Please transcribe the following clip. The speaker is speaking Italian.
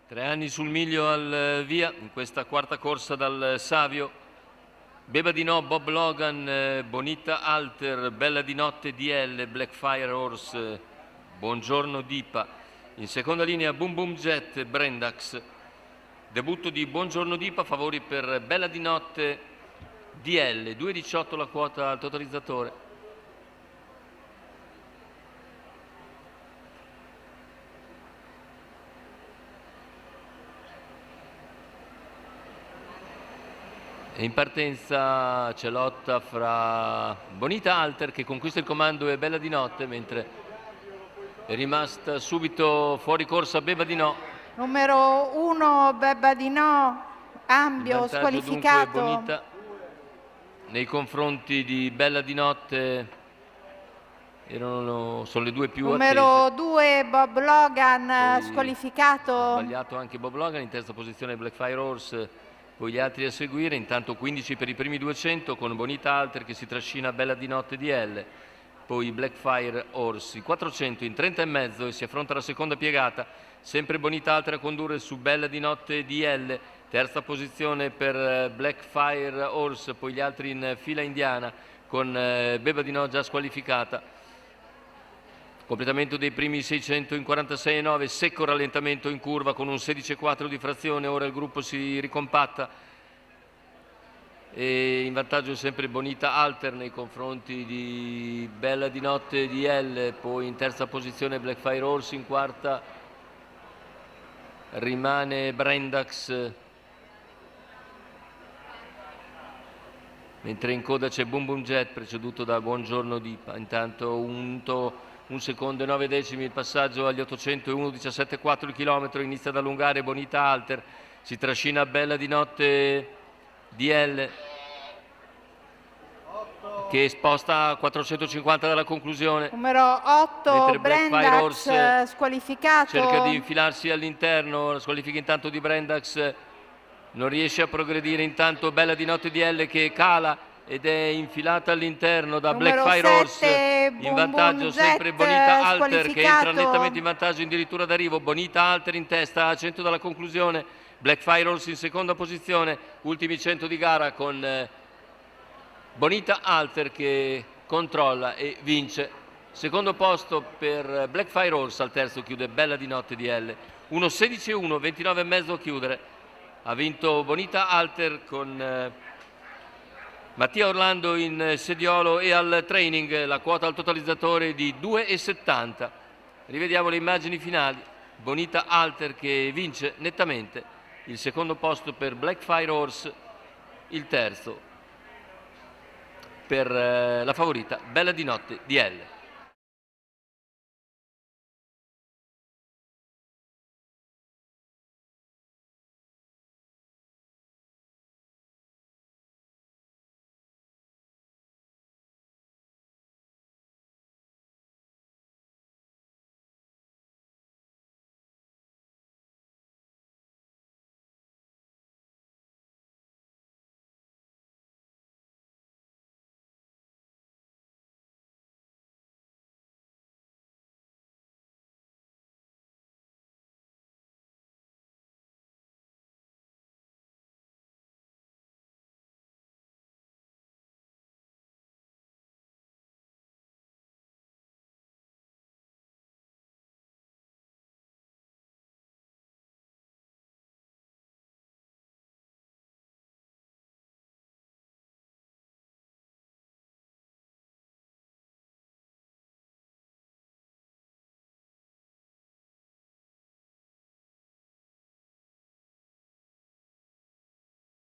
3 anni sul miglio al via in questa quarta corsa dal Savio. Beba di No, Bob Logan, Bonita Alter, Bella di Notte DL, Blackfire Horse, Buongiorno Dipa. In seconda linea Boom Boom Jet, Brendax. Debutto di Buongiorno Dipa, favori per Bella di Notte DL, 2,18 la quota al totalizzatore. E in partenza c'è lotta fra Bonita Alter che conquista il comando e Bella di Notte, mentre è rimasta subito fuori corsa Beba di No. Numero 1 Beba di No, Ambio squalificato. Dunque Bonita nei confronti di Bella di Notte sono le due più numero attese. 2 Bob Logan, Poi squalificato. ha sbagliato anche Bob Logan, in terza posizione Blackfire Horse. Poi gli altri a seguire, intanto 15 per i primi 200 con Bonita Alter che si trascina Bella di Notte DL, poi Blackfire Horse, 400 in 30 e mezzo e si affronta la seconda piegata, sempre Bonita Alter a condurre su Bella di Notte DL, terza posizione per Blackfire Horse, poi gli altri in fila indiana con Beba di No già squalificata. Completamento dei primi 600 in 46,9, secco rallentamento in curva con un 16,4 di frazione, ora il gruppo si ricompatta e in vantaggio sempre Bonita Alter nei confronti di Bella di Notte DL, poi in terza posizione Blackfire Horse, in quarta rimane Brendax, mentre in coda c'è Boom Boom Jet preceduto da Buongiorno Dipa. Intanto 1 secondo e 9 decimi il passaggio agli 800 e 1,17,4 il chilometro, inizia ad allungare Bonita Alter, si trascina Bella di Notte DL che sposta a 450 dalla conclusione. Numero 8 Brendax squalificato. Cerca di infilarsi all'interno, la squalifica intanto di Brendax, non riesce a progredire, intanto Bella di Notte DL che cala ed è infilata all'interno da Blackfire Horse, in vantaggio sempre Bonita Alter che entra nettamente in vantaggio addirittura d'arrivo, Bonita Alter in testa a 100 dalla conclusione, Blackfire Horse in seconda posizione, ultimi 100 di gara con Bonita Alter che controlla e vince. Secondo posto per Blackfire Horse, al terzo chiude Bella di Notte DL, 1,16,1, 29,5 a chiudere. Ha vinto Bonita Alter con Mattia Orlando in sediolo e al training, la quota al totalizzatore di 2,70. Rivediamo le immagini finali. Bonita Alter che vince nettamente, il secondo posto per Blackfire Horse, il terzo per la favorita Bella di Notte DL.